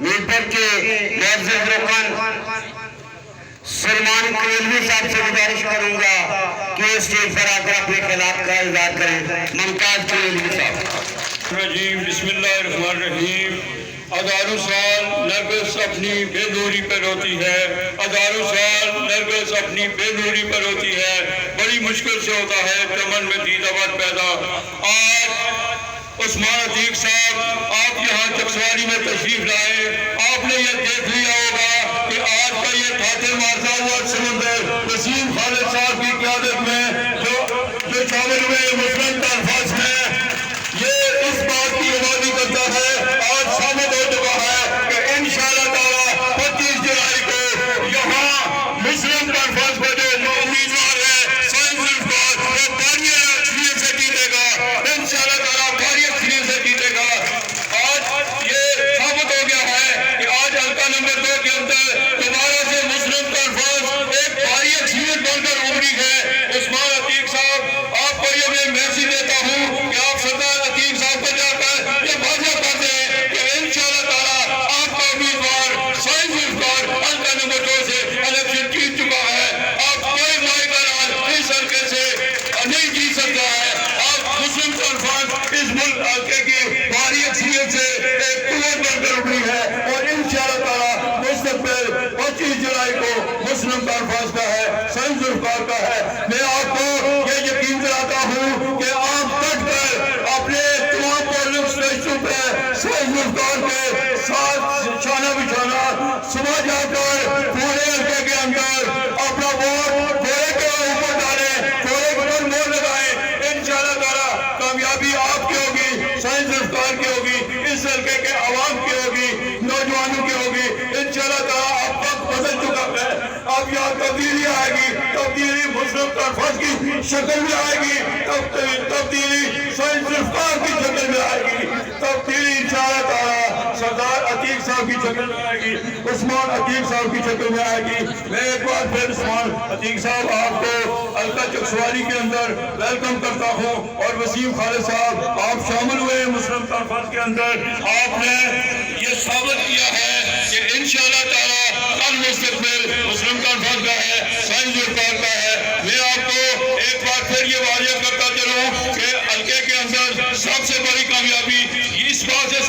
میرپور کے معزز رکن سلمان کریلوی صاحب سے گزارش کروں گا کہ اسٹیج پر آ کر اپنے خیالات کا اظہار کریں۔ ممتاز کریلوی صاحب۔ بسم اللہ الرحمن الرحیم۔ ہزاروں سال نرگس اپنی بے نوری پر ہوتی ہے، ہزاروں سال نرگس اپنی بے نوری پر ہوتی ہے، بڑی مشکل سے ہوتا ہے چمن میں دیدہ پیدا۔ آج عثمان عتیق صاحب آپ یہاں چکسواری میں تشریف لائے، آپ نے یہ دیکھ لیا ہوگا کہ آج کا یہ ٹھاٹھے مارتا ہوا سمندر وسیم خالد صاحب کی قیادت میں جو شامل ہوئے مسلم کانفرنس میں، یہ اس بات کی آمادی کرتا ہے، آج ثابت ہو چکا ہے کہ انشاءاللہ تعالیٰ 25 جولائی کو یہاں مسلم کانفرنس میں جو امیدوار ہے سائنس ذوالفقار وہ بھاری اکثریت سے جیتے گا، انشاءاللہ تعالیٰ بھاری اکثریت سے جیتے گا۔ آج یہ ثابت ہو گیا ہے کہ آج حلقہ نمبر 2 کے اندر دوبارہ سے مسلم کانفرنس ایک بھاری اکثریت بن کر ابھری ہے۔ عثمان عتیق صاحب، آپ کو یہ میں میسیج دیتا ہوں کہ آپ سردار عتیق صاحب کو جا کر یہ واضح کر دیں کہ انشاءاللہ تعالیٰ آپ کا امیدوار سائنس ذوالفقار حلقہ نمبر 2 سے الیکشن جیت چکا ہے۔ آپ کوئی مائی کا راج اس حلقے سے نہیں جیت سکتا ہے۔ آپ مسلم کانفرنس اس ملک حلقے کی بھاری اکثریت سے ایک قوت بن کر ابھری ہے اور انشاءاللہ تعالیٰ مستقبل 25 جولائی کو مسلم کانفرنس کا ہے، سائنس ذوالفقار کا ہے۔ میں آپ کو یہ یقین دلاتا ہوں کہ آپ ڈٹ کر اپنے تمام پولنگ اسٹیشنوں پہ سائنس ذوالفقار کے ساتھ شانہ بشانہ صبح جا کر پورے حلقے کے اندر اپنا ووٹ گھوڑے کے اوپر ڈالیں، گھوڑے پر مور لگائیں۔ انشاءاللہ تعالیٰ کامیابی آپ کی ہوگی، سائنس ذوالفقار کی ہوگی، اس حلقے کے عوام کی ہوگی، نوجوانوں کی ہوگی۔ انشاءاللہ تعالیٰ اب وقت بدل چکا ہے، اب یہاں تبدیلی آئے گی، تبدیلی مسلم کانفرنس کی شکل میں آئے گی، تبدیلی سائنس ذوالفقار کی شکل میں آئے گی، تبدیلی انشاءاللہ تعالیٰ سردار عتیق صاحب کی شکل میں آئے گی، عثمان عتیق صاحب کی شکل میں آئے گی۔ میں ایک بار پھر عثمان عتیق صاحب آپ کو حلقہ چکسواری کے اندر ویلکم کرتا ہوں، اور وسیم خالد صاحب آپ شامل ہوئے مسلم کانفرنس کے اندر، آپ نے یہ ثابت کیا ہے کہ انشاءاللہ تعالیٰ کل مستقبل مسلم کانفرنس کا ہے، سائنس ذوالفقار کا ہے۔ میں آپ کو ایک بار پھر یہ واضح کرتا چلوں کہ حلقے کے اندر سب سے بڑی کامیابی اس بات سے